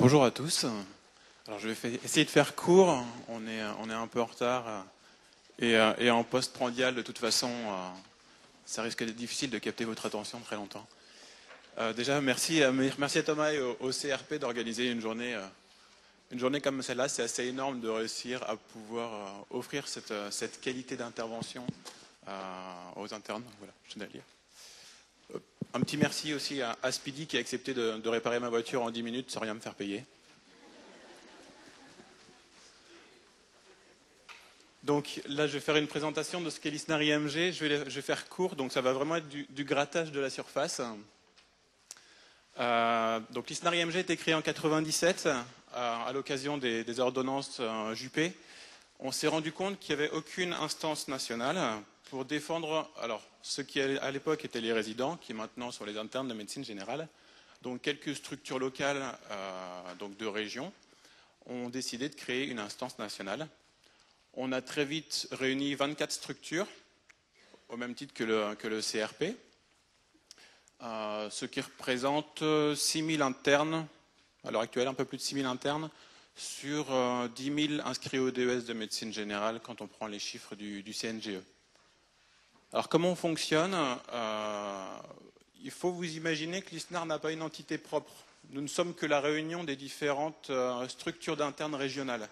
Bonjour à tous. Alors je vais essayer de faire court. On est un peu en retard et en post-prandial de toute façon, ça risque d'être difficile de capter votre attention très longtemps. Déjà merci à Thomas et au CRP d'organiser une journée comme celle-là. C'est assez énorme de réussir à pouvoir offrir cette qualité d'intervention aux internes. Voilà, je tenais à le dire. Un petit merci aussi à Speedy qui a accepté de réparer ma voiture en 10 minutes sans rien me faire payer. Donc là, je vais faire une présentation de ce qu'est l'ISNAR IMG. Je vais faire court, donc ça va vraiment être du grattage de la surface. Donc l'ISNAR IMG a été créé en 97 à l'occasion des ordonnances Juppé. On s'est rendu compte qu'il n'y avait aucune instance nationale pour défendre ceux qui à l'époque étaient les résidents, qui maintenant sont les internes de médecine générale. Donc quelques structures locales donc de région ont décidé de créer une instance nationale. On a très vite réuni 24 structures, au même titre que le CRP, ce qui représente 6 000 internes, à l'heure actuelle un peu plus de 6 000 internes, sur 10 000 inscrits au DES de médecine générale quand on prend les chiffres du CNGE. Alors comment on fonctionne? Il faut vous imaginer que l'ISNAR n'a pas une entité propre. Nous ne sommes que la réunion des différentes structures d'internes régionales.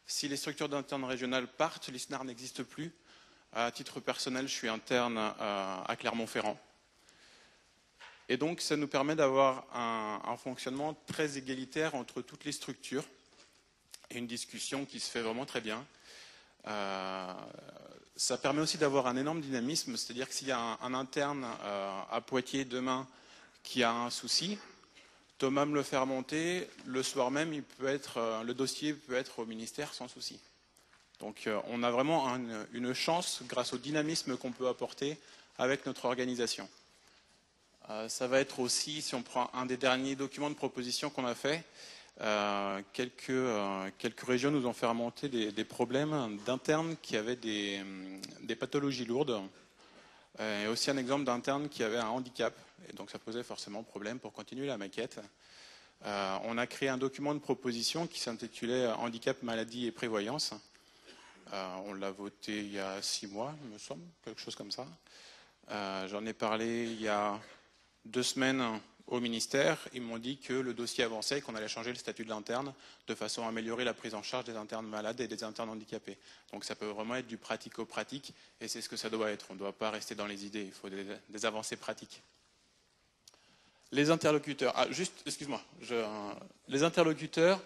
Si les structures d'internes régionales partent, l'ISNAR n'existe plus. À titre personnel, je suis interne à Clermont-Ferrand. Et donc, ça nous permet d'avoir un fonctionnement très égalitaire entre toutes les structures et une discussion qui se fait vraiment très bien. Ça permet aussi d'avoir un énorme dynamisme, c'est-à-dire que s'il y a un interne à Poitiers demain qui a un souci, Thomas me le fait remonter, le soir même, le dossier peut être au ministère sans souci. Donc on a vraiment une chance grâce au dynamisme qu'on peut apporter avec notre organisation. Ça va être aussi, si on prend un des derniers documents de proposition qu'on a fait, quelques régions nous ont fait remonter des problèmes d'internes qui avaient des pathologies lourdes. Et aussi un exemple d'interne qui avait un handicap. Et donc ça posait forcément problème pour continuer la maquette. On a créé un document de proposition qui s'intitulait Handicap, maladie et prévoyance. On l'a voté il y a 6 mois, il me semble, quelque chose comme ça. J'en ai parlé il y a 2 semaines au ministère. Ils m'ont dit que le dossier avançait et qu'on allait changer le statut de l'interne de façon à améliorer la prise en charge des internes malades et des internes handicapés. Donc ça peut vraiment être du pratico-pratique et c'est ce que ça doit être. On ne doit pas rester dans les idées, il faut des avancées pratiques. Les interlocuteurs, excuse-moi, les interlocuteurs,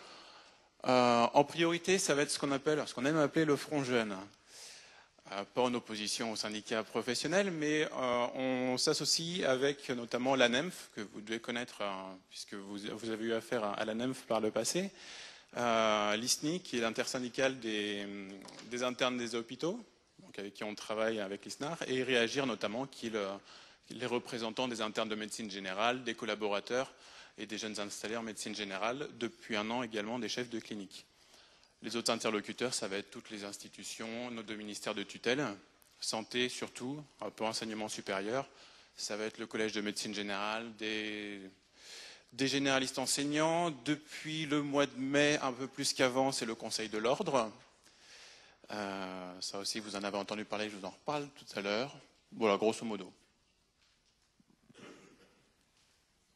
en priorité, ça va être ce qu'on aime appeler le front jeune. Pas en opposition aux syndicats professionnels, mais on s'associe avec notamment l'ANEMF, que vous devez connaître puisque vous avez eu affaire à l'ANEMF par le passé, l'ISNI, qui est l'intersyndicale des internes des hôpitaux, donc avec qui on travaille avec l'ISNAR, et Réagir notamment, qui est les représentants des internes de médecine générale, des collaborateurs et des jeunes installés en médecine générale, depuis 1 an également des chefs de clinique. Les autres interlocuteurs, ça va être toutes les institutions, nos 2 ministères de tutelle, santé surtout, un peu enseignement supérieur, ça va être le collège de médecine générale, des généralistes enseignants. Depuis le mois de mai, un peu plus qu'avant, c'est le conseil de l'ordre. Ça aussi, vous en avez entendu parler, je vous en reparle tout à l'heure. Voilà, grosso modo.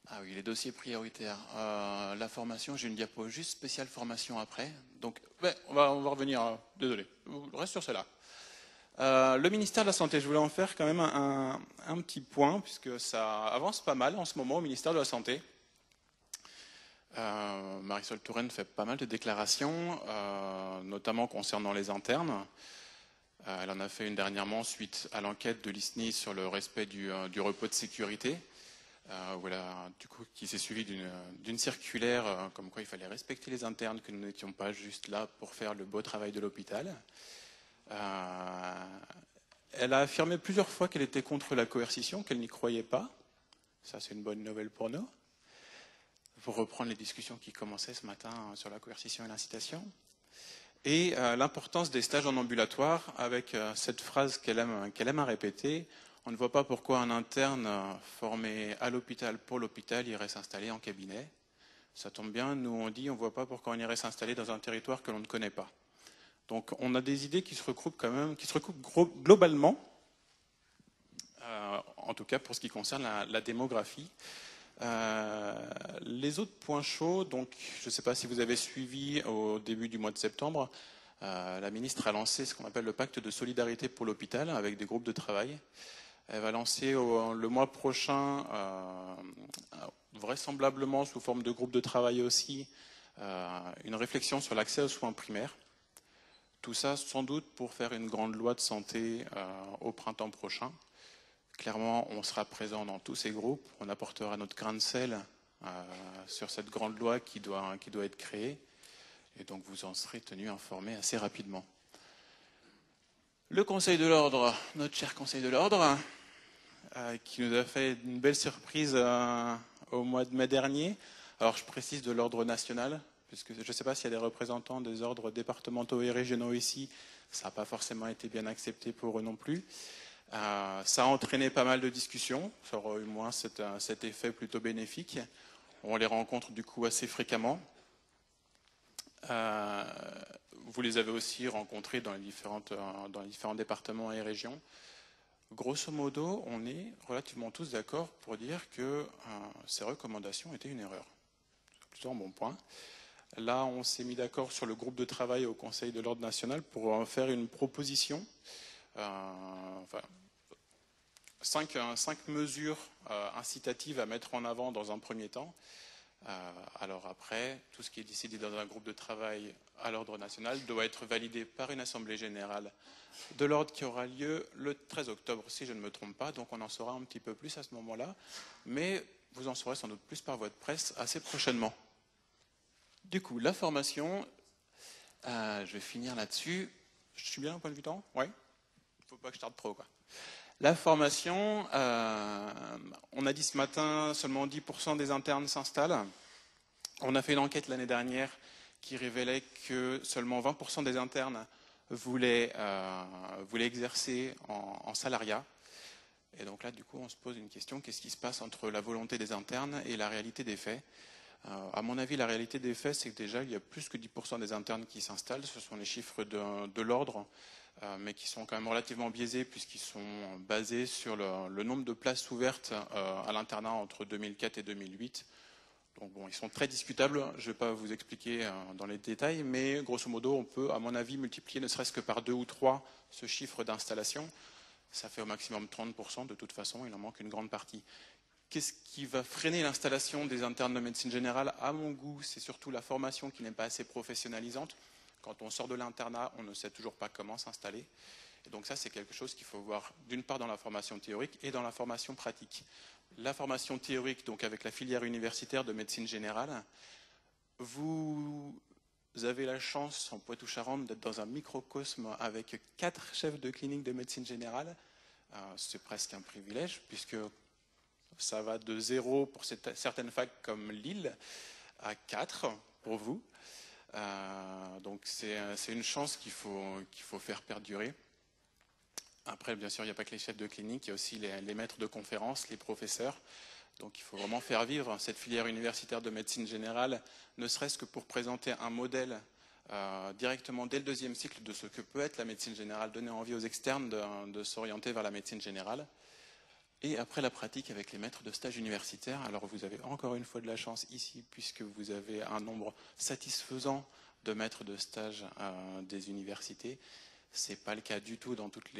Ah oui, les dossiers prioritaires. La formation, j'ai une diapo juste spéciale formation après. Donc, on va revenir. Désolé, je reste sur celle-là. Le ministère de la Santé, je voulais en faire quand même un petit point, puisque ça avance pas mal en ce moment au ministère de la Santé. Marisol Touraine fait pas mal de déclarations, notamment concernant les internes. Elle en a fait une dernièrement suite à l'enquête de l'ISNI sur le respect du repos de sécurité. Voilà, du coup, qui s'est suivi d'une circulaire comme quoi il fallait respecter les internes, que nous n'étions pas juste là pour faire le beau travail de l'hôpital. Elle a affirmé plusieurs fois qu'elle était contre la coercition, qu'elle n'y croyait pas. Ça, c'est une bonne nouvelle pour nous. Pour reprendre les discussions qui commençaient ce matin sur la coercition et l'incitation. Et l'importance des stages en ambulatoire, avec cette phrase qu'elle aime à répéter. On ne voit pas pourquoi un interne formé à l'hôpital pour l'hôpital irait s'installer en cabinet. Ça tombe bien, nous on dit on ne voit pas pourquoi on irait s'installer dans un territoire que l'on ne connaît pas. Donc on a des idées qui se recoupent quand même, qui se recoupent globalement, en tout cas pour ce qui concerne la démographie. Les autres points chauds, donc je ne sais pas si vous avez suivi au début du mois de septembre, la ministre a lancé ce qu'on appelle le pacte de solidarité pour l'hôpital avec des groupes de travail. Elle va lancer le mois prochain, vraisemblablement sous forme de groupe de travail aussi, une réflexion sur l'accès aux soins primaires. Tout ça sans doute pour faire une grande loi de santé au printemps prochain. Clairement, on sera présent dans tous ces groupes, on apportera notre grain de sel sur cette grande loi qui doit être créée, et donc vous en serez tenus informés assez rapidement. Le Conseil de l'Ordre, notre cher Conseil de l'Ordre, qui nous a fait une belle surprise au mois de mai dernier. Alors je précise de l'ordre national, puisque je ne sais pas s'il y a des représentants des ordres départementaux et régionaux ici, ça n'a pas forcément été bien accepté pour eux non plus. Ça a entraîné pas mal de discussions, ça aura eu moins cet effet plutôt bénéfique. On les rencontre du coup assez fréquemment. Vous les avez aussi rencontrés dans les différents départements et régions. Grosso modo, on est relativement tous d'accord pour dire que ces recommandations étaient une erreur. C'est plutôt un bon point. Là, on s'est mis d'accord sur le groupe de travail au Conseil de l'Ordre national pour faire une proposition. Enfin, 5 mesures incitatives à mettre en avant dans un premier temps. Alors après, tout ce qui est décidé dans un groupe de travail à l'ordre national doit être validé par une assemblée générale de l'ordre qui aura lieu le 13 octobre, si je ne me trompe pas. Donc on en saura un petit peu plus à ce moment-là. Mais vous en saurez sans doute plus par votre presse assez prochainement. Du coup, la formation, je vais finir là-dessus. Je suis bien au point de vue temps ? Oui ? Il ne faut pas que je tarde trop, quoi. La formation, on a dit ce matin, seulement 10% des internes s'installent. On a fait une enquête l'année dernière qui révélait que seulement 20% des internes voulaient exercer en salariat. Et donc là, du coup, on se pose une question, qu'est-ce qui se passe entre la volonté des internes et la réalité des faits ? À mon avis, la réalité des faits, c'est que déjà, il y a plus que 10% des internes qui s'installent. Ce sont les chiffres de l'ordre, mais qui sont quand même relativement biaisés puisqu'ils sont basés sur le nombre de places ouvertes à l'internat entre 2004 et 2008. Donc bon, ils sont très discutables, je ne vais pas vous expliquer dans les détails, mais grosso modo, on peut, à mon avis, multiplier ne serait-ce que par 2 ou 3 ce chiffre d'installation. Ça fait au maximum 30%, de toute façon, il en manque une grande partie. Qu'est-ce qui va freiner l'installation des internes de médecine générale ? À mon goût, c'est surtout la formation qui n'est pas assez professionnalisante. Quand on sort de l'internat, on ne sait toujours pas comment s'installer. Et donc ça, c'est quelque chose qu'il faut voir d'une part dans la formation théorique et dans la formation pratique. La formation théorique, donc avec la filière universitaire de médecine générale, vous avez la chance, en Poitou-Charentes, d'être dans un microcosme avec 4 chefs de clinique de médecine générale. C'est presque un privilège, puisque ça va de 0 pour certaines facs comme Lille à 4 pour vous. Donc c'est une chance qu'il faut faire perdurer. Après, bien sûr, il n'y a pas que les chefs de clinique, il y a aussi les maîtres de conférences, les professeurs. Donc il faut vraiment faire vivre cette filière universitaire de médecine générale, ne serait-ce que pour présenter un modèle directement dès le 2e cycle de ce que peut être la médecine générale, donner envie aux externes de s'orienter vers la médecine générale. Et après la pratique avec les maîtres de stage universitaires, alors vous avez encore une fois de la chance ici, puisque vous avez un nombre satisfaisant de maîtres de stage des universités. Ce n'est pas le cas du tout dans toutes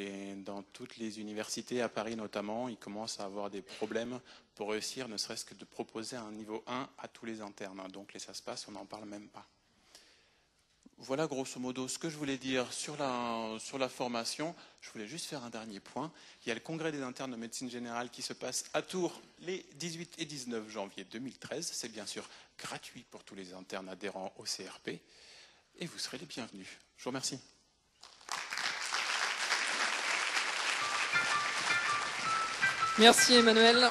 les universités, à Paris notamment. Ils commencent à avoir des problèmes pour réussir, ne serait-ce que de proposer un niveau 1 à tous les internes. Donc les SASPAS, on n'en parle même pas. Voilà grosso modo ce que je voulais dire sur la formation. Je voulais juste faire un dernier point. Il y a le congrès des internes de médecine générale qui se passe à Tours les 18 et 19 janvier 2013. C'est bien sûr gratuit pour tous les internes adhérents au CRP. Et vous serez les bienvenus. Je vous remercie. Merci Emmanuel.